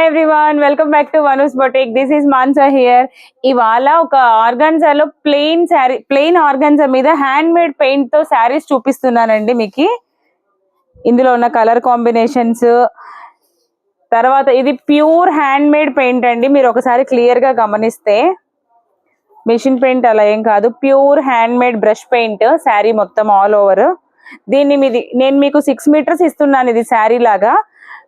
Hi everyone, welcome back to Vanu's boutique. This is Mansa here. ఇవాళ ఒక ఆర్గాన్జాలో ప్లెయిన్ ఆర్గాన్జా మీద హ్యాండ్ మేడ్ పెయింట్ తో శారీస్ చూపిస్తున్నానండి మీకు. ఇందులో ఉన్న కలర్ కాంబినేషన్స్, తర్వాత ఇది ప్యూర్ హ్యాండ్ మేడ్ పెయింట్ అండి. మీరు ఒకసారి క్లియర్ గా గమనిస్తే మిషన్ పెయింట్ అలా ఏం కాదు, pure hand made brush paint sari మొత్తం ఆల్ ఓవర్. నేను మీకు 6 మీటర్స్ ఇస్తున్నాను. ఇది శారీ లాగా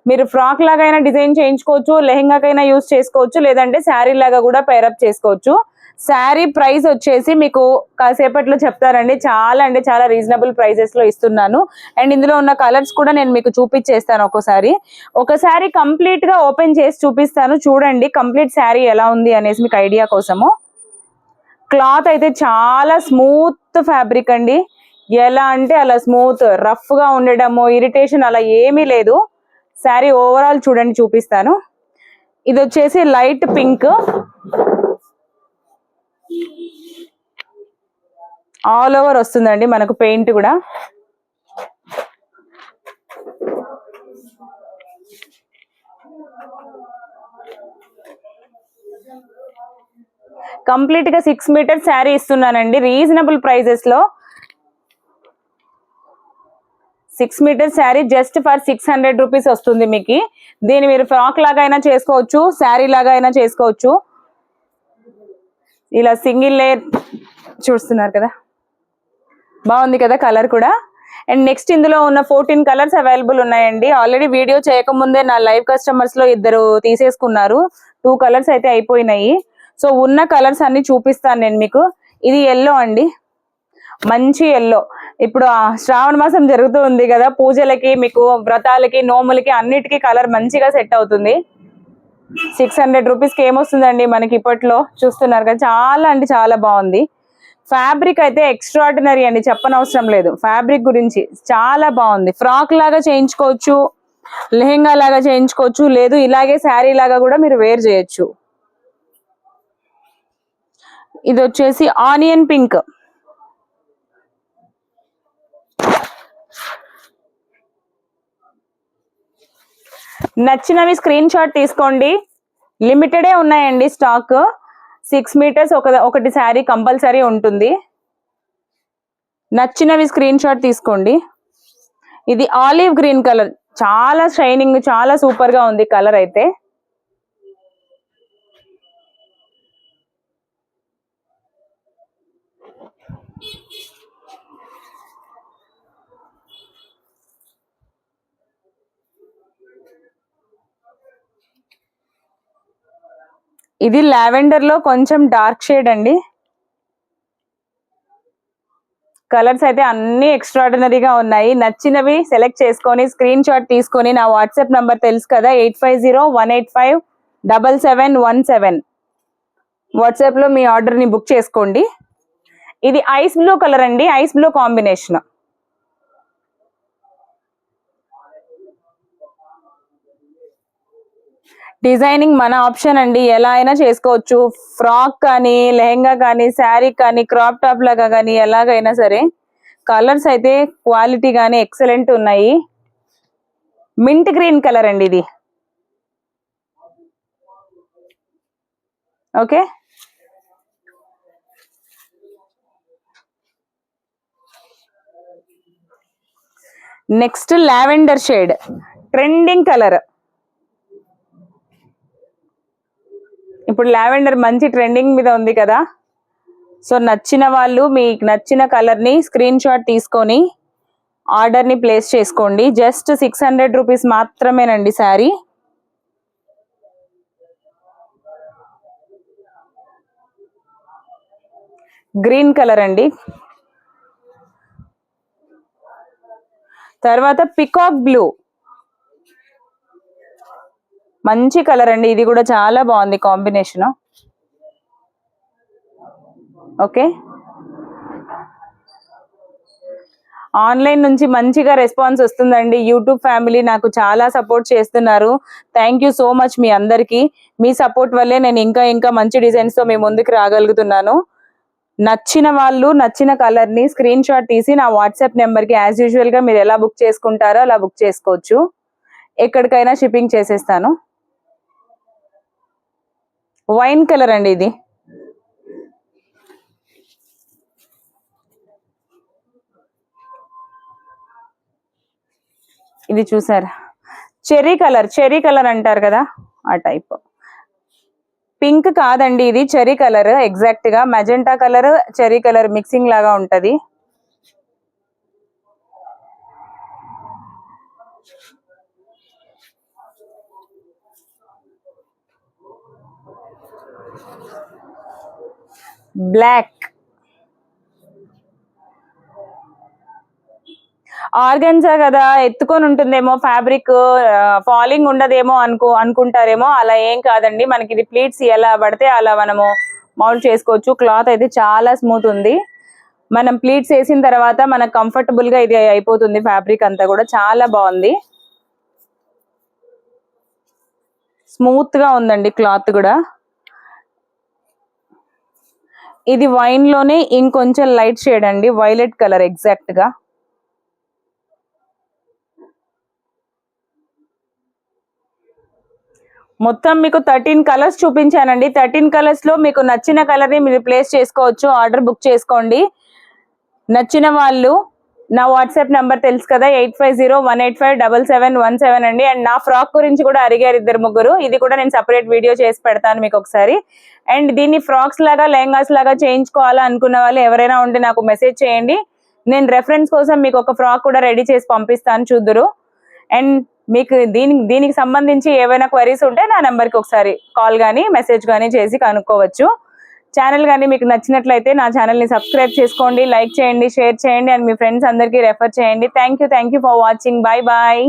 మీరు ఫ్రాక్ లాగా అయినా డిజైన్ చేయించుకోవచ్చు, లెహెంగాకైనా యూజ్ చేసుకోవచ్చు, లేదంటే శారీ లాగా కూడా పేరప్ చేసుకోవచ్చు. శారీ ప్రైస్ వచ్చేసి మీకు కాసేపట్లో చెప్తారండి. చాలా అంటే చాలా రీజనబుల్ ప్రైజెస్ లో ఇస్తున్నాను. అండ్ ఇందులో ఉన్న కలర్స్ కూడా నేను మీకు చూపించేస్తాను. ఒకసారి కంప్లీట్ గా ఓపెన్ చేసి చూపిస్తాను. చూడండి కంప్లీట్ శారీ ఎలా ఉంది అనేసి మీకు ఐడియా కోసము. క్లాత్ అయితే చాలా స్మూత్ ఫ్యాబ్రిక్ అండి. ఎలా అంటే అలా స్మూత్, రఫ్ గా ఉండడము, ఇరిటేషన్ అలా ఏమీ లేదు. శారీ ఓవరాల్ చూడండి, చూపిస్తాను. ఇది వచ్చేసి లైట్ పింక్, ఆల్ ఓవర్ వస్తుందండి మనకు పెయింట్ కూడా. కంప్లీట్ గా 6 మీటర్స్ శారీ ఇస్తున్నానండి రీజనబుల్ ప్రైజెస్ లో. 6 metres sari just for 600 rupees వస్తుంది మీకు. దీన్ని మీరు ఫ్రాక్ లాగా అయినా చేసుకోవచ్చు, శారీ లాగా అయినా చేసుకోవచ్చు. ఇలా సింగిల్ లేయర్ చూస్తున్నారు కదా, బాగుంది కదా కలర్ కూడా. అండ్ నెక్స్ట్ ఇందులో ఉన్న 14 కలర్స్ అవైలబుల్ ఉన్నాయండి. ఆల్రెడీ వీడియో చేయకముందే నా లైవ్ కస్టమర్స్ లో 2 తీసేసుకున్నారు. 2 కలర్స్ అయితే అయిపోయినాయి. సో ఉన్న కలర్స్ అన్ని చూపిస్తాను నేను మీకు. ఇది ఎల్లో అండి, మంచి ఎల్లో. ఇప్పుడు శ్రావణ మాసం జరుగుతూ ఉంది కదా, పూజలకి, మీకు వ్రతాలకి, నోములకి అన్నిటికీ కలర్ మంచిగా సెట్ అవుతుంది. 600 రూపీస్కి ఏమొస్తుందండి మనకి ఇప్పట్లో. చూస్తున్నారు కదా, చాలా అంటే చాలా బాగుంది. ఫ్యాబ్రిక్ అయితే ఎక్స్ట్రాడినరీ అండి, చెప్పనవసరం లేదు. ఫ్యాబ్రిక్ గురించి చాలా బాగుంది. ఫ్రాక్ లాగా చేయించుకోవచ్చు, లెహెంగా లాగా చేయించుకోవచ్చు, లేదు ఇలాగే శారీ లాగా కూడా మీరు వేర్ చేయొచ్చు. ఇది వచ్చేసి ఆనియన్ పింక్. నచ్చినవి స్క్రీన్ షాట్ తీసుకోండి. లిమిటెడే ఉన్నాయండి స్టాక్. 6 మీటర్స్ ఒకటి శారీ కంపల్సరీ ఉంటుంది. నచ్చినవి స్క్రీన్ షాట్ తీసుకోండి. ఇది ఆలివ్ గ్రీన్ కలర్, చాలా షైనింగ్, చాలా సూపర్ గా ఉంది కలర్ అయితే. ఇది లావెండర్ లో కొంచెం డార్క్ షేడ్ అండి. కలర్స్ అయితే అన్ని ఎక్స్ట్రాడినరీగా ఉన్నాయి. నచ్చినవి సెలెక్ట్ చేసుకొని స్క్రీన్ షాట్ తీసుకొని నా వాట్సాప్ నంబర్ తెలుసు కదా, 8501857717 వాట్సాప్ లో మీ ఆర్డర్ ని బుక్ చేసుకోండి. ఇది ఐస్ బ్లూ కలర్ అండి, ఐస్ బ్లూ కాంబినేషన్. డిజైనింగ్ మన ఆప్షన్ అండి, ఎలా అయినా చేసుకోవచ్చు. ఫ్రాక్ కానీ, లెహెంగా కానీ, శారీ కానీ, క్రాప్ టాప్ లాగా కానీ, ఎలాగైనా సరే. కలర్స్ అయితే క్వాలిటీ కానీ ఎక్సలెంట్ ఉన్నాయి. మింట్ గ్రీన్ కలర్ అండి ఇది. Okay, next lavender shade, trending colour. ఇప్పుడు లావెండర్ మంచి ట్రెండింగ్ మీద ఉంది కదా. సో నచ్చిన వాళ్ళు మీకు నచ్చిన కలర్ ని స్క్రీన్ షాట్ తీసుకొని ఆర్డర్ ని ప్లేస్ చేసుకోండి. జస్ట్ 600 రూపీస్ మాత్రమేనండి శారీ. గ్రీన్ కలర్ అండి. తర్వాత పికాక్ బ్లూ, మంచి కలర్ అండి. ఇది కూడా చాలా బాగుంది కాంబినేషన్. ఓకే, ఆన్లైన్ నుంచి మంచిగా రెస్పాన్స్ వస్తుందండి. యూట్యూబ్ ఫ్యామిలీ నాకు చాలా సపోర్ట్ చేస్తున్నారు. థ్యాంక్ యూ సో మచ్ మీ అందరికీ. మీ సపోర్ట్ వల్లే నేను ఇంకా మంచి డిజైన్స్ తో మీ ముందుకు రాగలుగుతున్నాను. నచ్చిన వాళ్ళు నచ్చిన కలర్ ని స్క్రీన్ షాట్ తీసి నా వాట్సాప్ నెంబర్ కి యాజ్ యూజువల్ గా మీరు ఎలా బుక్ చేసుకుంటారో అలా బుక్ చేసుకోవచ్చు. ఎక్కడికైనా షిప్పింగ్ చేసేస్తాను. వైన్ కలర్ అండి ఇది. ఇది చూసారా, చెర్రీ కలర్ అంటారు కదా ఆ టైప్. పింక్ కాదండి ఇది, చెర్రీ కలర్. ఎగ్జాక్ట్ గా magenta colour cherry colour mixing లాగా ఉంటది. బ్లాక్ ఆర్గన్జా కదా, ఎత్తుకొని ఉంటుందేమో ఫ్యాబ్రిక్, ఫాలింగ్ ఉండదేమో అనుకుంటారేమో. అలా ఏం కాదండి, మనకి ఇది ప్లీట్స్ ఎలా పడితే అలా మనము మౌల్డ్ చేసుకోవచ్చు. క్లాత్ అయితే చాలా స్మూత్ ఉంది. మనం ప్లీట్స్ వేసిన తర్వాత మనకు కంఫర్టబుల్ గా ఇది అయిపోతుంది. ఫ్యాబ్రిక్ అంతా కూడా చాలా బాగుంది, స్మూత్ గా ఉందండి క్లాత్ కూడా. ఇది వైన్ లోనే ఇంకొంచెం లైట్ షేడ్ అండి, వైలెట్ కలర్ ఎగ్జాక్ట్ గా. మొత్తం మీకు 13 కలర్స్ చూపించానండి. 13 కలర్స్ లో మీకు నచ్చిన కలర్ ని మీరు ప్లేస్ చేసుకోవచ్చు, ఆర్డర్ బుక్ చేసుకోండి. నచ్చిన వాళ్ళు నా వాట్సాప్ నంబర్ తెలుసు కదా, 8501857717 అండి. అండ్ నా ఫ్రాక్ గురించి కూడా అడిగారు 2-3. ఇది కూడా నేను సపరేట్ వీడియో చేసి పెడతాను మీకు ఒకసారి. అండ్ దీన్ని ఫ్రాక్స్ లాగా లెహంగాస్ లాగా చేయించుకోవాలా అనుకున్న వాళ్ళు ఎవరైనా ఉంటే నాకు మెసేజ్ చేయండి. నేను రెఫరెన్స్ కోసం మీకు ఒక ఫ్రాక్ కూడా రెడీ చేసి పంపిస్తాను, చూద్దురు. అండ్ మీకు దీనికి సంబంధించి ఏవైనా క్వరీస్ ఉంటే నా నెంబర్కి ఒకసారి కాల్ కానీ మెసేజ్ కానీ చేసి కనుక్కోవచ్చు. ఛానల్ కానీ మీకు నచ్చినట్లయితే నా ఛానల్ని సబ్స్క్రైబ్ చేసుకోండి, లైక్ చేయండి, షేర్ చేయండి, అండ్ మీ ఫ్రెండ్స్ అందరికీ రెఫర్ చేయండి. Thank you for watching. Bye bye.